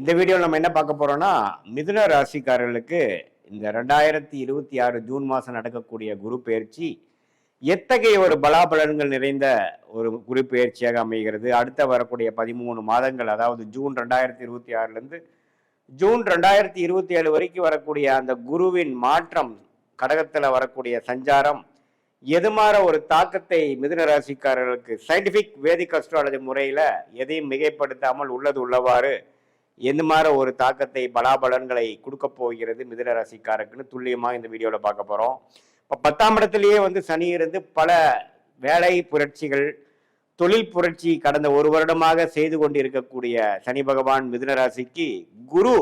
இந்த வீடியோவில் நம்ம என்ன பார்க்க போறோம்னா, மிதுன ராசிக்காரர்களுக்கு இந்த 2026 ஜூன் மாதம் நடக்கக்கூடிய குரு பெயர்ச்சி எத்தகைய ஒரு பலாபலன்கள் நிறைந்த ஒரு குரு பெயர்ச்சியாக அமைகிறது. அடுத்த வரக்கூடிய 13 மாதங்கள், அதாவது ஜூன் 2026லேருந்து ஜூன் 2027 வரைக்கும் வரக்கூடிய அந்த குருவின் மாற்றம், கடகத்தில் வரக்கூடிய சஞ்சாரம் எது மாதிரி ஒரு தாக்கத்தை மிதுன ராசிக்காரர்களுக்கு சயின்டிஃபிக் வேதிக் அஸ்ட்ராலஜி முறையில் எதையும் மிகைப்படுத்தாமல் உள்ளது உள்ளவாறு எந்த மாதிரி ஒரு தாக்கத்தை பலாபலன்களை கொடுக்க போகிறது மிதுன ராசிக்காரருக்குன்னு துல்லியமாக இந்த வீடியோவில் பார்க்க போகிறோம். இப்போ 10ஆம் இடத்துலையே சனி இருந்து பல வேலை புரட்சிகள், தொழில் புரட்சி கடந்த ஒரு வருடமாக செய்து கொண்டு இருக்கக்கூடிய சனி பகவான் மிதுன ராசிக்கு குரு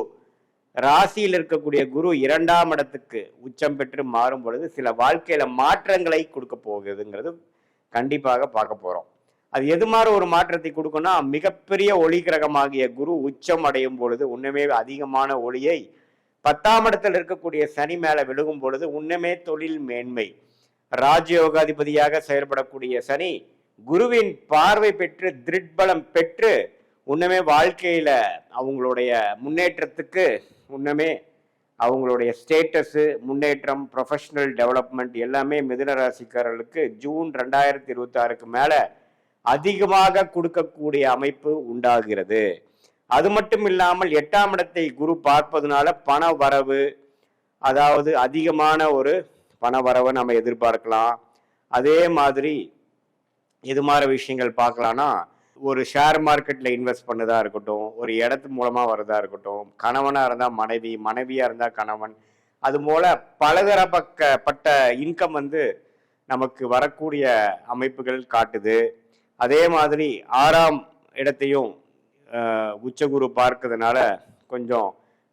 ராசியில் இருக்கக்கூடிய குரு 2ஆம் இடத்துக்கு உச்சம் பெற்று மாறும் பொழுது சில வாழ்க்கையில மாற்றங்களை கொடுக்க போகுதுங்கிறது கண்டிப்பாக பார்க்க போறோம். அது எது மாதிரி ஒரு மாற்றத்தை கொடுக்கும்னா, மிகப்பெரிய ஒளி கிரகமாகிய குரு உச்சம் அடையும் பொழுது உண்மையே அதிகமான ஒளியை 10ஆம் இடத்தில் இருக்கக்கூடிய சனி மேல விழுகும் பொழுது உண்மையே தொழில் மேன்மை, ராஜயோகாதிபதியாக செயல்படக்கூடிய சனி குருவின் பார்வை பெற்று திருட்பலம் பெற்று உண்மையே வாழ்க்கையில அவங்களுடைய முன்னேற்றத்துக்கு, உண்மையே அவங்களுடைய ஸ்டேட்டஸு, முன்னேற்றம், ப்ரொஃபஷனல் டெவலப்மெண்ட் எல்லாமே மிதுன ராசிக்காரர்களுக்கு ஜூன் 2026க்கு மேல அதிகமாக கொடுக்கக்கூடிய அமைப்பு உண்டாகிறது. அது மட்டும் இல்லாமல் 8ஆம் இடத்தை குரு பார்ப்பதனால பண வரவு, அதாவது அதிகமான ஒரு பண வரவை நம்ம எதிர்பார்க்கலாம். அதே மாதிரி இது மாதிரி விஷயங்கள் பார்க்கலாம்னா, ஒரு ஷேர் மார்க்கெட்ல இன்வெஸ்ட் பண்ணதா இருக்கட்டும், ஒரு இடத்து மூலமா வரதா இருக்கட்டும், கணவனா இருந்தா மனைவி, மனைவியா இருந்தா கணவன், அது போல பலதரப்பட்ட இன்கம் நமக்கு வரக்கூடிய அமைப்புகள் காட்டுது. அதே மாதிரி 6ஆம் இடத்தையும் உச்சகுரு பார்க்கறதுனால கொஞ்சம்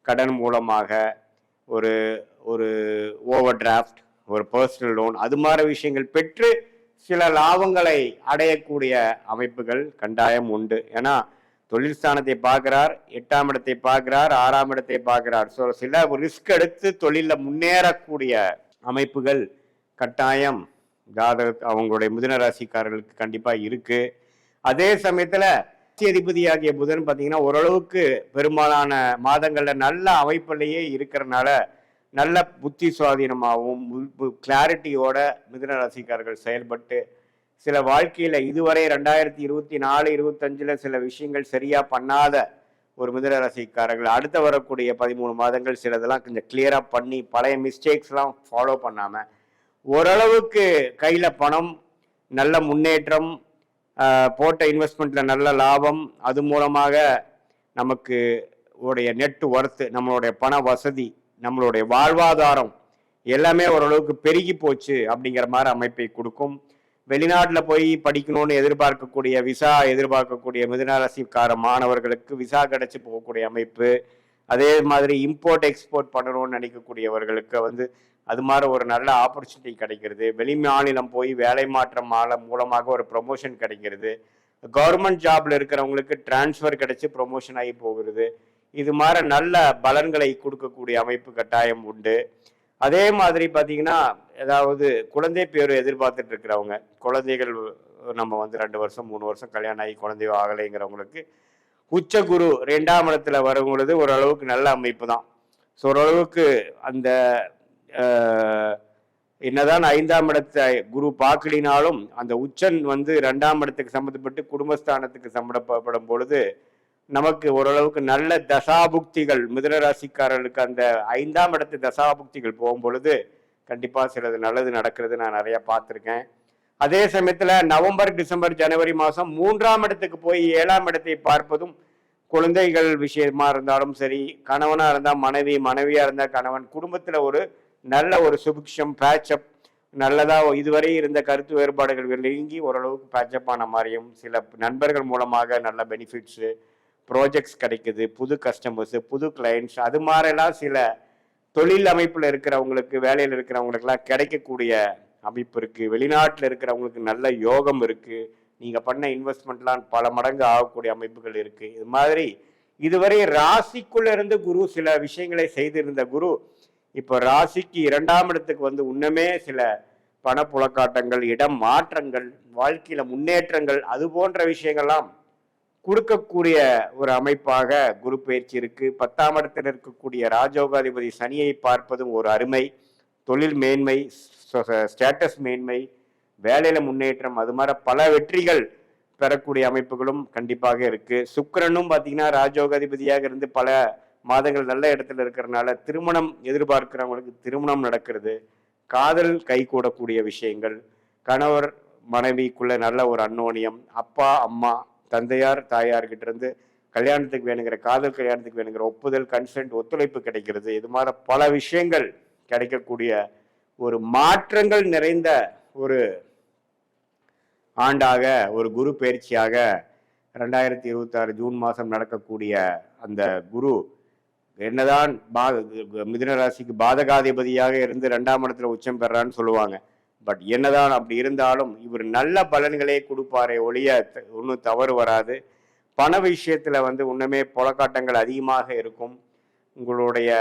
கடன் மூலமாக ஒரு ஒரு ஓவர் டிராஃப்ட், ஒரு பர்சனல் லோன், அது மாதிரி விஷயங்கள் பெற்று சில லாபங்களை அடையக்கூடிய அமைப்புகள் கண்டாயம் உண்டு. ஏன்னா தொழில் ஸ்தானத்தை பார்க்கிறார், 8ஆம் இடத்தை பார்க்கிறார், 6ஆம் இடத்தை பார்க்கிறார். ஸோ சில ரிஸ்க் எடுத்து தொழிலில் முன்னேறக்கூடிய அமைப்புகள் கட்டாயம் அவங்களுடைய மிதுன ராசிக்காரர்களுக்கு கண்டிப்பா இருக்கு. அதே சமயத்துல அதிபதியாகிய புதன் பார்த்தீங்கன்னா ஓரளவுக்கு பெரும்பாலான மாதங்கள்ல நல்ல அமைப்பிலேயே இருக்கிறனால நல்ல புத்தி சுவாதீனமாகவும் கிளாரிட்டியோட மிதுன ராசிக்காரர்கள் செயல்பட்டு சில வாழ்க்கையில இதுவரை 2024-25 சில விஷயங்கள் சரியா பண்ணாத ஒரு மிதுன ராசிக்காரர்கள் அடுத்த வரக்கூடிய 13 மாதங்கள் சிலதெல்லாம் கொஞ்சம் கிளியரா பண்ணி பழைய மிஸ்டேக்ஸ் எல்லாம் ஃபாலோ பண்ணாம ஓரளவுக்கு கையில பணம், நல்ல முன்னேற்றம், போட்ட இன்வெஸ்ட்மெண்ட்ல நல்ல லாபம், அது மூலமாக நமக்கு உடைய நெட் ஒர்த், நம்மளுடைய பண வசதி, நம்மளுடைய வாழ்வாதாரம் எல்லாமே ஓரளவுக்கு பெருகி போச்சு அப்படிங்கிற மாதிரி அமைப்பை கொடுக்கும். வெளிநாட்டில் போய் படிக்கணும்னு எதிர்பார்க்கக்கூடிய, விசா எதிர்பார்க்கக்கூடிய மிதுன ராசிக்கார மாணவர்களுக்கு விசா கிடைச்சி போகக்கூடிய அமைப்பு, அதே மாதிரி இம்போர்ட் எக்ஸ்போர்ட் பண்ணணும்னு நினைக்கக்கூடியவர்களுக்கு அது மாதிரி ஒரு நல்ல ஆப்பர்ச்சுனிட்டி கிடைக்கிறது. வெளி மாநிலம் போய் வேலை மாற்றம் மூலமாக ஒரு ப்ரொமோஷன் கிடைக்கிறது. கவர்மெண்ட் ஜாப்ல இருக்கிறவங்களுக்கு டிரான்ஸ்ஃபர் கிடைச்சி ப்ரொமோஷன் ஆகி போகிறது. இது மாதிரி நல்ல பலன்களை கொடுக்கக்கூடிய அமைப்பு கட்டாயம் உண்டு. அதே மாதிரி பார்த்தீங்கன்னா, ஏதாவது குழந்தை பேர் எதிர்பார்த்துட்டு இருக்கிறவங்க, குழந்தைகள் நம்ம 2 வருஷம் 3 வருஷம் கல்யாணம் ஆகி குழந்தையோ ஆகலைங்கிறவங்களுக்கு உச்சகுரு 2ஆம் இடத்துல வரும் பொழுது ஓரளவுக்கு நல்ல அமைப்பு தான். ஸோ ஓரளவுக்கு அந்த என்னதான் 5ஆம் இடத்தை குரு பார்க்கலினாலும் அந்த உச்சன் 2ஆம் இடத்துக்கு சம்மந்தப்பட்டு குடும்பஸ்தானத்துக்கு சம்மந்தப்படும் பொழுது நமக்கு ஓரளவுக்கு நல்ல தசாபுக்திகள், மிதுன ராசிக்காரர்களுக்கு அந்த 5ஆம் இடத்து தசாபுக்திகள் போகும் பொழுது கண்டிப்பா சிலது நல்லது நடக்கிறது நான் நிறைய பார்த்துருக்கேன். அதே சமயத்துல நவம்பர், டிசம்பர், ஜனவரி மாதம் 3ஆம் இடத்துக்கு போய் 7ஆம் இடத்தை பார்ப்பதும் குழந்தைகள் விஷயமா இருந்தாலும் சரி, கணவனா இருந்தா மனைவி, மனைவியா இருந்தா கணவன், குடும்பத்துல ஒரு நல்ல ஒரு சுபிக்ஷம், பேட்சப், நல்லதா இதுவரை இருந்த கருத்து வேறுபாடுகள் நீங்கி ஓரளவுக்கு பேட்சப் ஆன மாதிரியும், சில நண்பர்கள் மூலமாக நல்ல பெனிஃபிட்ஸு, ப்ராஜெக்ட்ஸ் கிடைக்குது, புது கஸ்டமர்ஸு, புது கிளைண்ட்ஸ், அது மாதிரிலாம் சில தொழில் அமைப்பில் இருக்கிறவங்களுக்கு, வேலையில் இருக்கிறவங்களுக்கெல்லாம் கிடைக்கக்கூடிய அமைப்பு இருக்கு. வெளிநாட்டில் இருக்கிறவங்களுக்கு நல்ல யோகம் இருக்கு. நீங்க பண்ண இன்வெஸ்ட்மெண்ட்லாம் பல மடங்கு ஆகக்கூடிய அமைப்புகள் இருக்கு. இது மாதிரி இதுவரை ராசிக்குள்ள இருந்து குரு சில விஷயங்களை செய்திருந்த குரு இப்போ ராசிக்கு 2ஆம் இடத்துக்கு உண்மையே சில பணப்புழக்காட்டங்கள், இடம் மாற்றங்கள், வாழ்க்கையில முன்னேற்றங்கள், அது போன்ற விஷயங்கள்லாம் கொடுக்கக்கூடிய ஒரு அமைப்பாக குரு பயிற்சி இருக்கு. 10ஆம் இடத்தில் இருக்கக்கூடிய ராஜயோகாதிபதி சனியை பார்ப்பதும் ஒரு அருமை. தொழில் மேன்மை, ஸ்டேட்டஸ் மேன்மை, வேலையில முன்னேற்றம், அது மாதிரி பல வெற்றிகள் பெறக்கூடிய அமைப்புகளும் கண்டிப்பாக இருக்கு. சுக்கிரனும் பார்த்தீங்கன்னா ராஜயோகாதிபதியாக இருந்து பல மாதங்கள் நல்ல இடத்துல இருக்கிறதுனால திருமணம் எதிர்பார்க்கிறவங்களுக்கு திருமணம் நடக்கிறது. காதல் கைகூடக்கூடிய விஷயங்கள், கணவர் மனைவிக்குள்ள நல்ல ஒரு அன்னோனியம், அப்பா அம்மா தந்தையார் தாயார்கிட்ட இருந்து கல்யாணத்துக்கு வேணுங்கிற காதல் கல்யாணத்துக்கு வேணுங்கிற ஒப்புதல், கன்சென்ட், ஒத்துழைப்பு கிடைக்கிறது. இது மாதிரி பல விஷயங்கள் கிடைக்கக்கூடிய ஒரு மாற்றங்கள் நிறைந்த ஒரு ஆண்டாக, ஒரு குரு பயிற்சியாக 2026 ஜூன் மாதம் நடக்கக்கூடிய அந்த குரு என்னதான் மிதுன ராசிக்கு பாதகாதிபதியாக இருந்து 2ஆம் இடத்துல உச்சம் பெறான்னு சொல்லுவாங்க. பட் என்னதான் அப்படி இருந்தாலும் இவர் நல்ல பலன்களே கொடுப்பாரே ஒழிய ஒன்றும் தவறு வராது. பண விஷயத்துல இன்னுமே புலக்காட்டங்கள் அதிகமாக இருக்கும். உங்களுடைய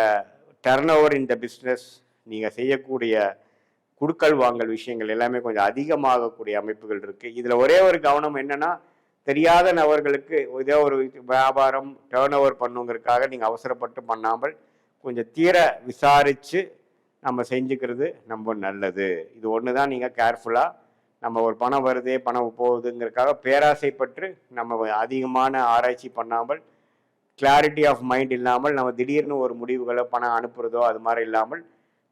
டர்ன் ஓவர் இந்த பிஸ்னஸ், நீங்கள் செய்யக்கூடிய குடுக்கல் வாங்கல் விஷயங்கள் எல்லாமே கொஞ்சம் அதிகமாகக்கூடிய அமைப்புகள் இருக்கு. இதுல ஒரே ஒரு கவனம் என்னன்னா, தெரியாத நபர்களுக்கு ஏதோ ஒரு வியாபாரம் டேர்ன் ஓவர் பண்ணுங்கிறதுக்காக நீங்க அவசரப்பட்டு பண்ணாமல் கொஞ்சம் தீர விசாரிச்சு நம்ம செஞ்சுக்கிறது ரொம்ப நல்லது. இது ஒண்ணுதான் நீங்க கேர்ஃபுல்லா, நம்ம ஒரு பணம் வருதே பணம் போகுதுங்கிறதுக்காக பேராசைப்பட்டு நம்ம அதிகமான ஆராய்ச்சி பண்ணாமல், கிளாரிட்டி ஆஃப் மைண்ட் இல்லாமல் நம்ம திடீர்னு ஒரு முடிவுகளை பணம் அனுப்புறதோ அது மாதிரி இல்லாமல்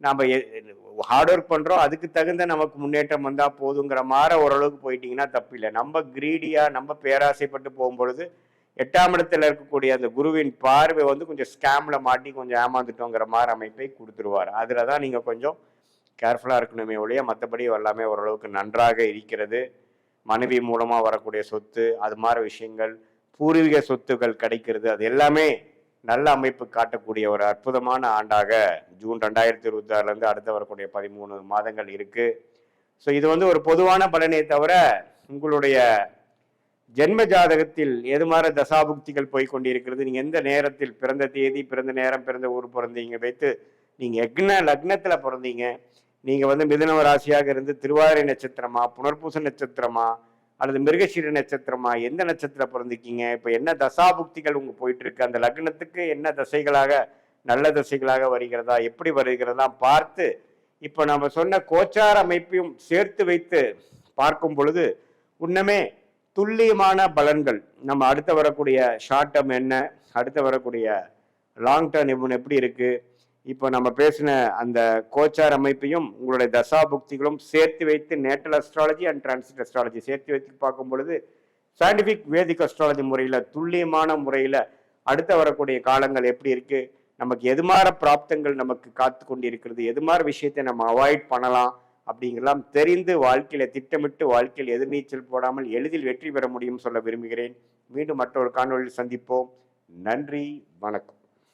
நம்ம ஹார்ட் ஒர்க் பண்றோம், அதுக்கு தகுந்த நமக்கு முன்னேற்றம் வந்தா போதுங்கிற மாதிரி ஓரளவுக்கு போயிட்டீங்கன்னா தப்பு இல்லை. நம்ம கிரீடியா நம்ம பேராசைப்பட்டு போகும்பொழுது 8ஆம் இடத்துல இருக்கக்கூடிய அந்த குருவின் பார்வை கொஞ்சம் ஸ்கேம்ல மாட்டி கொஞ்சம் ஏமாந்துட்டோங்கிற மாதிரி அமைப்பை கொடுத்துருவார். அதுலதான் நீங்க கொஞ்சம் கேர்ஃபுல்லா இருக்கணுமே ஒழிய மற்றபடி எல்லாமே ஓரளவுக்கு நன்றாக இருக்கிறது. மனைவி மூலமா வரக்கூடிய சொத்து, அது மாதிரி விஷயங்கள், பூர்வீக சொத்துக்கள் கிடைக்கிறது, அது எல்லாமே நல்ல அமைப்பு காட்டக்கூடிய ஒரு அற்புதமான ஆண்டாக ஜூன் 2026 அடுத்து வரக்கூடிய 13 மாதங்கள் இருக்கு. ஸோ இது ஒரு பொதுவான பலனே தவிர உங்களுடைய ஜென்ம ஜாதகத்தில் எது மாதிரி தசாபுக்திகள் போய்கொண்டிருக்கிறது, நீங்க எந்த நேரத்தில் பிறந்த தேதி, பிறந்த நேரம், பிறந்த ஊர் பிறந்தீங்க வைத்து நீங்க லக்னத்துல பிறந்தீங்க, நீங்க மிதுன ராசியாக இருந்து திருவாதிரை நட்சத்திரமா, புனர்பூச நட்சத்திரமா அல்லது மிருகசீர நட்சத்திரமா, எந்த நட்சத்திரம் பிறந்திருக்கீங்க, இப்ப என்ன தசாபுக்திகள் போயிட்டு இருக்கு, அந்த லக்னத்துக்கு என்ன தசைகளாக நல்ல தசைகளாக வருகிறதா, எப்படி வருகிறதா பார்த்து இப்ப நம்ம சொன்ன கோச்சார அமைப்பையும் சேர்த்து வைத்து பார்க்கும் பொழுது இன்னுமே துல்லியமான பலன்கள், நம்ம அடுத்து வரக்கூடிய ஷார்ட் டேர்ம் என்ன, அடுத்து வரக்கூடிய லாங் டேர்ம் எப்படி இருக்கு, இப்போ நம்ம பேசின அந்த கோச்சார் அமைப்பையும் உங்களுடைய தசாபுக்திகளும் சேர்த்து வைத்து natal astrology and transit astrology சேர்த்து வைத்து பார்க்கும் பொழுது சயின்டிபிக் வேதிக் அஸ்ட்ராலஜி முறையில் துல்லியமான முறையில் அடுத்த வரக்கூடிய காலங்கள் எப்படி இருக்கு, நமக்கு எது மாதிரி பிராப்தங்கள் நமக்கு காத்து கொண்டு இருக்கிறது, எது மாதிரி விஷயத்தை நம்ம அவாய்ட் பண்ணலாம் அப்படிங்கெல்லாம் தெரிந்து வாழ்க்கையில திட்டமிட்டு வாழ்க்கையில் எதிர்நீச்சல் போடாமல் எளிதில் வெற்றி பெற முடியும் சொல்ல விரும்புகிறேன். மீண்டும் மற்றொரு காணொலியில் சந்திப்போம். நன்றி, வணக்கம்.